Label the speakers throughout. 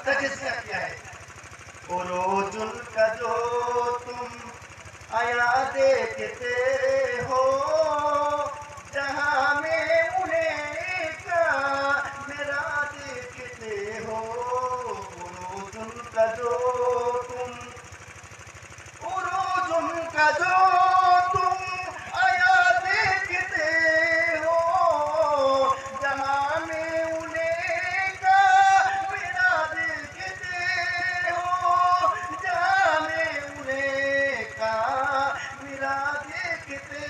Speaker 1: تجزیہ کیا ہے. عروج ان کا جو تم آیا دیکھتے ہو جہاں میں انہیں کا میرا دیکھتے ہو. عروج ان کا جو تم عروج ان کا جو تم آیا دیکھتے ہو جہاں میں انہیں کا میرا دیکھتے ہو جہاں میں انہیں کا میرا دیکھتے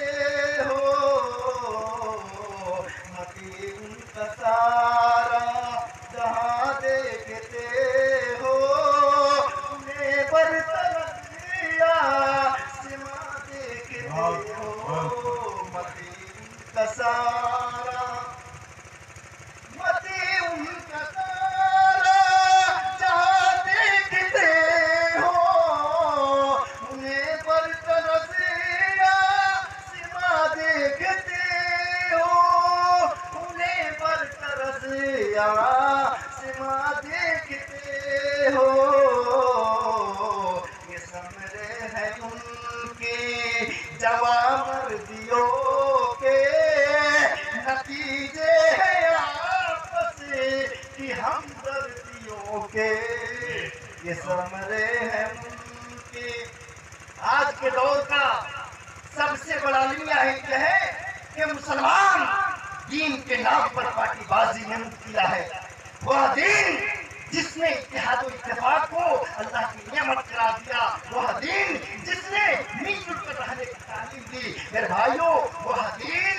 Speaker 1: ہو. متی ان کا سارا جہاں دیکھتے ہو انہیں برتر سما دیکھتے ہو. متی ان کا سارا متی ان کا سارا جہاں دیکھتے ہو انہیں برتر سما دیکھتے ہو انہیں برتر سما دیکھتے ہو. یہ سمرے ہیں ان کے جوان مردیوں کے نتیجے ہیں آپس کی ہمدردیوں کے. یہ سمرے ہیں ان کے آج کے دور کا سب سے بڑا المیہ یہ ہے کہ مسلمان دین کے نام پر پارٹی بازی میں مبتلا ہے. وہ دین جس نے اتحاد و اتفاق کو اللہ کی نعمت قرار دیا، وہ دین جس نے مل جل کر رہنے کی تعلیم دی، میرے بھائیوں وہ دین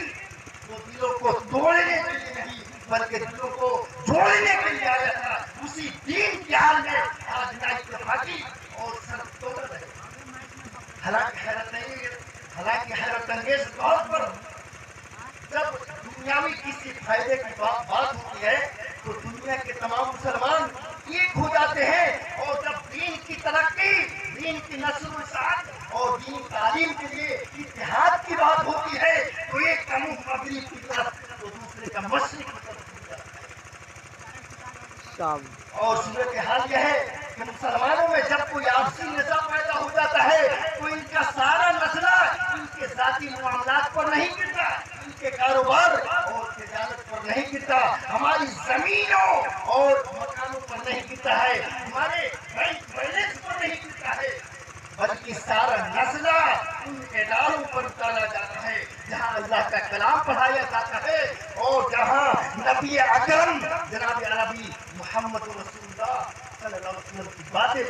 Speaker 1: وہ دلوں کو توڑنے کے لیے نہیں بلکہ دلوں کو جوڑنے کے لیے آیا تھا. اسی دین کی حال میں آج نا اتفاقی اور سب توڑ رہے. حالانکہ حیرت انگیز طور پر جب دنیاوی کسی فائدے کی بات ہوتی ہے تو دنیا کے تمام مسلمان ایک ہو جاتے ہیں، اور جب دین کی ترقی، دین کی نشر و اشاعت اور دین تعلیم کے لیے اتحاد کی بات ہوتی ہے تو ایک کا منہ مغرب کی طرف تو دوسرے کا مشرق کی طرف ہو جاتا ہے. اور صورتحال یہ ہے کہ مسلمانوں میں جب کوئی آپسی نزاع پیدا ہو جاتا ہے تو ان کا سارا مسئلہ ان کے ذاتی معاملات پر نہیں گرتا، ان کے کاروبار اور تجارت پر نہیں گرتا، ہماری زمینوں اور مکانوں پر نہیں گرتا ہے، ہمارے بینک بیلنس پر نہیں گرتا ہے، بلکہ سارا مسئلہ ان اداروں پر اتارا جاتا ہے جہاں اللہ کا کلام پڑھایا جاتا ہے اور جہاں نبی اکرم جناب عربی محمد رسول اللہ صلی اللہ علیہ وسلم کی باتیں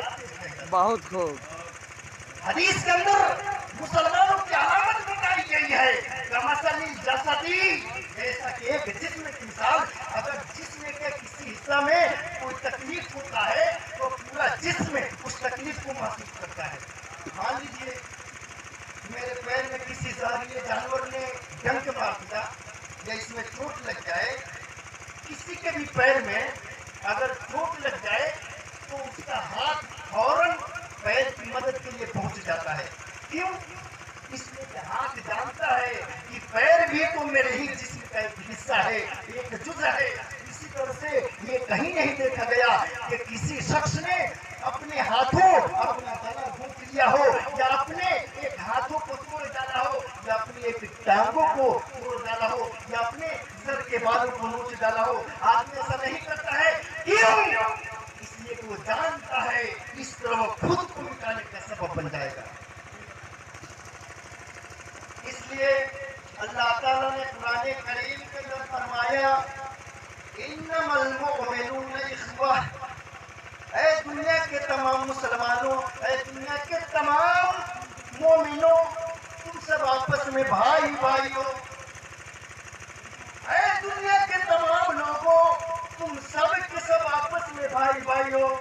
Speaker 2: بہت خوب.
Speaker 1: حدیث کے اندر مسلمانوں کی علامت بتائی گئی ہے کمثل الجسدی، جیسا کہ ایک جسم کی مثال. اگر جسم کے کسی حصہ میں کوئی تکلیف ہوتا ہے تو پورا جسم اس تکلیف کو محسوس کرتا ہے. مان لیجیے میرے پیر میں کسی زہریلے جانور نے ڈنک مار دیا یا اس میں چوٹ لگ جائے، کسی کے بھی پیر میں اگر چوٹ لگ جائے تو اس کا ہاتھ فوراً پیر کی مدد کے لیے پہنچ جاتا ہے. کیوں؟ اس لیے کہ ہاتھ جانتا ہے کہ پیر بھی تو میرے ہی جسم کا ایک حصہ ہے، ایک جزء ہے. اسی طرح سے یہ کہیں نہیں دیکھا گیا کہ کسی شخص نے اپنے ہاتھوں اپنا گلا گھونٹ لیا ہو یا اپنے ایک ہاتھوں کو توڑ ڈالا ہو یا اپنی ایک ٹانگوں کو توڑ ڈالا ہو یا اپنے سر کے بالوں کو نوچ ڈالا ہو. آدمی ایسا نہیں کرتا ہے. کیوں؟ اس لیے کہ وہ جانتا ہے اس طرح وہ خود کو مٹانے کا سبب بن جائے گا. اس لیے اللہ تعالیٰ نے قرآن کریم کے اندر فرمایا انما المؤمنون اخوہ، اے دنیا کے تمام مسلمانوں، اے دنیا کے تمام مومنوں، تم سب آپس میں بھائی بھائی ہو. اے دنیا کے تمام لوگوں، تم سب کے سب آپس میں بھائی بھائی ہو.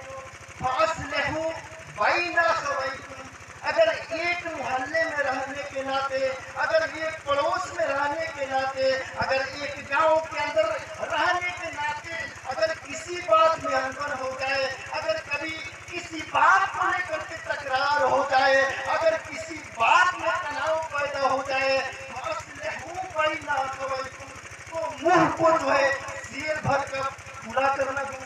Speaker 1: فاصلحوا بین اخویکم، اگر ایک محلے میں رہنے کے ناطے، اگر ایک پڑوس میں رہنے کے ناطے، اگر ایک گاؤں کے اندر رہنے کے ناطے اگر کسی بات میں انبن ہو جائے، اگر کبھی کسی بات کو لے کر کے تکرار ہو جائے، اگر کسی بات میں تناؤ پیدا ہو جائے، فاصلحوا بین اخویکم، تو منہ کو جو ہے زیر بھر کر کھلا کرنا دوں.